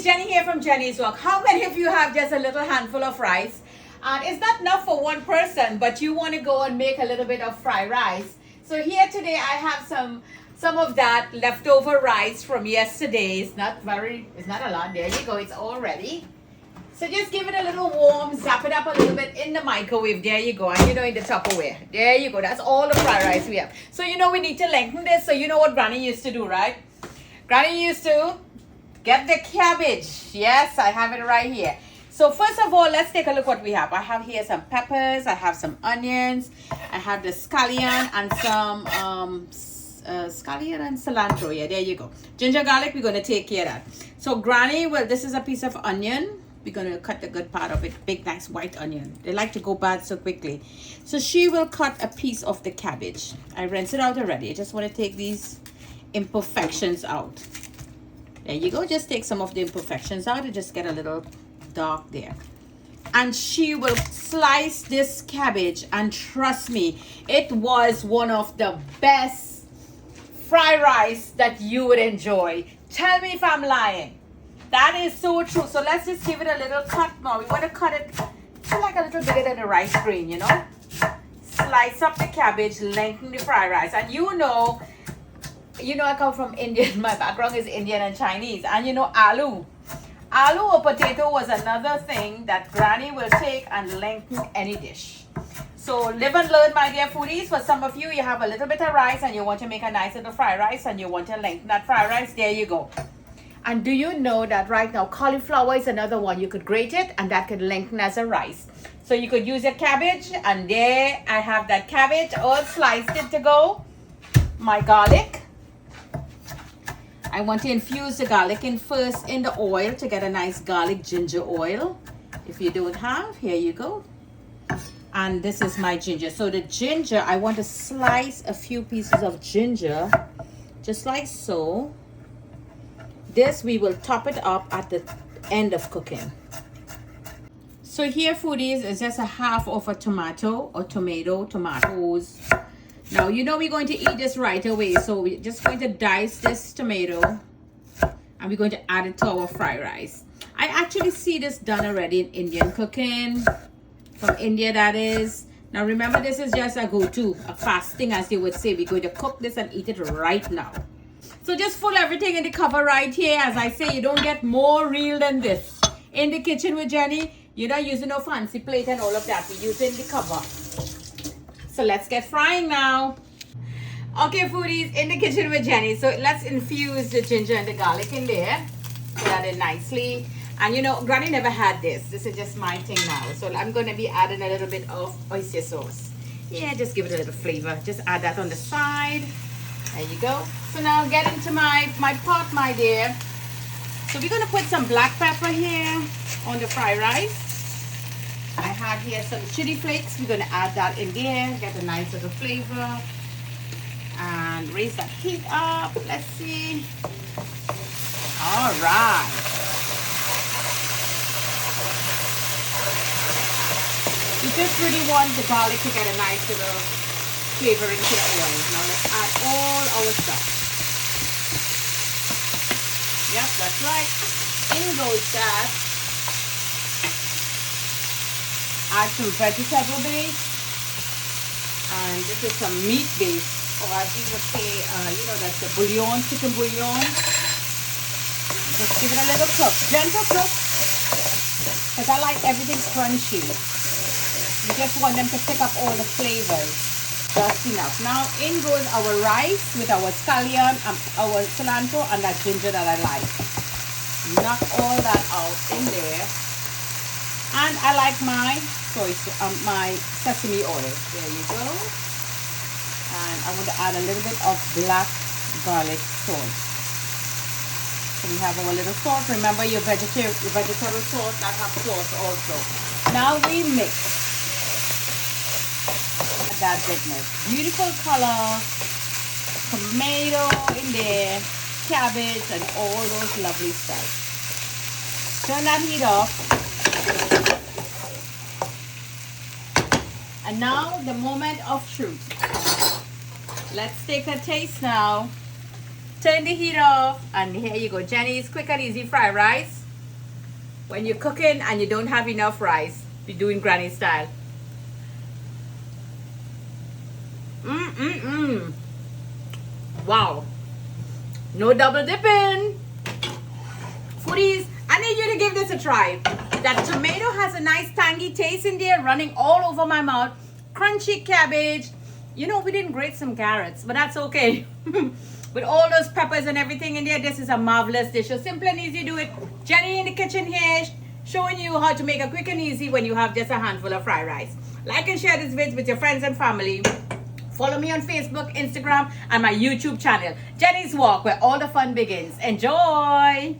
foodies, Jenny here from Jenny's Walk. How many of you have just a little handful of rice? And it's not enough for one person, but you want to go and make a little bit of fried rice. So here today I have some of that leftover rice from yesterday. It's not a lot. There you go. It's all ready. So just give it a little warm, zap it up a little bit in the microwave. There you go. And in the Tupperware. There you go. That's all the fried rice we have. So we need to lengthen this. So you know what Granny used to do, right? Granny used to get the cabbage. Yes, I have it right here. So first of all, let's take a look what we have. I have here some peppers. I have some onions. I have the scallion and some scallion and cilantro. Yeah, there you go. Ginger garlic, we're going to take care of that. So Granny, well, this is a piece of onion. We're going to cut the good part of it. Big, nice white onion. They like to go bad so quickly. So she will cut a piece of the cabbage. I rinsed it out already. I just want to take these imperfections out. There you go. Just take some of the imperfections out and just get a little dark there. And she will slice this cabbage, and trust me, it was one of the best fried rice that you would enjoy. Tell me if I'm lying. That is so true. So let's just give it a little cut now. We want to cut it to like a little bigger than the rice grain, Slice up the cabbage, lengthen the fried rice. And I come from Indian. My background is Indian and Chinese. And aloo. Aloo or potato was another thing that Granny will take and lengthen any dish. So live and learn, my dear foodies. For some of you, you have a little bit of rice and you want to make a nice little fried rice and you want to lengthen that fried rice. There you go. And do you know that right now cauliflower is another one? You could grate it and that could lengthen as a rice. So you could use your cabbage, and there I have that cabbage all sliced it to go. My garlic. I want to infuse the garlic in first in the oil to get a nice garlic ginger oil. If you don't have, here you go. And this is my ginger. So the ginger, I want to slice a few pieces of ginger, just like so. This we will top it up at the end of cooking. So here, foodies, is just a half of a tomato or tomatoes. Now, we're going to eat this right away. So we're just going to dice this tomato and we're going to add it to our fried rice. I actually see this done already in Indian cooking. From India, that is. Now, remember, this is just a go-to, a fasting, as they would say. We're going to cook this and eat it right now. So just full everything in the cover right here. As I say, you don't get more real than this. In the kitchen with Jenny, you're not using no fancy plate and all of that. We're using the cover. So let's get frying now. Okay, foodies, in the kitchen with Jenny. So let's infuse the ginger and the garlic in there. Put that in nicely. And Granny never had this. This is just my thing now. So I'm going to be adding a little bit of oyster sauce. Yeah, just give it a little flavor. Just add that on the side. There you go. So now get into my pot, my dear. So we're going to put some black pepper here on the fried rice. I have here some chili flakes. We're going to add that in there. Get a nice little flavor. And raise that heat up. Let's see. All right. You just really want the garlic to get a nice little flavor into the oil. Now let's add all our stuff. Yep, that's right. In goes that. Add some vegetable base. And this is some meat base. Or as you would say, that's a bouillon, chicken bouillon. Just give it a little cook. Gentle cook. Because I like everything crunchy. You just want them to pick up all the flavors. Just enough. Now in goes our rice with our scallion, our cilantro, and that ginger that I like. Knock all that out in there. And I like my sesame oil. There you go. And I want to add a little bit of black garlic salt. So we have our little salt. Remember your vegetable salt that has sauce also. Now we mix. That goodness. Beautiful color. Tomato in there. Cabbage and all those lovely stuff. Turn that heat off. And now the moment of truth. Let's take a taste now. Turn the heat off, and here you go. Jenny's quick and easy fried rice. when you're cooking and you don't have enough rice, you're doing granny style. Wow. No double dipping. Foodies, I need you to give this a try. That tomato has a nice tangy taste in there running all over my mouth. Crunchy cabbage. You know, we didn't grate some carrots, but that's okay. With all those peppers and everything in there, this is a marvelous dish. So simple and easy to do it. Jenny in the kitchen here, showing you how to make it quick and easy when you have just a handful of fried rice. Like and share this video with your friends and family. Follow me on Facebook, Instagram, and my YouTube channel, Jenny's Walk, where all the fun begins. Enjoy!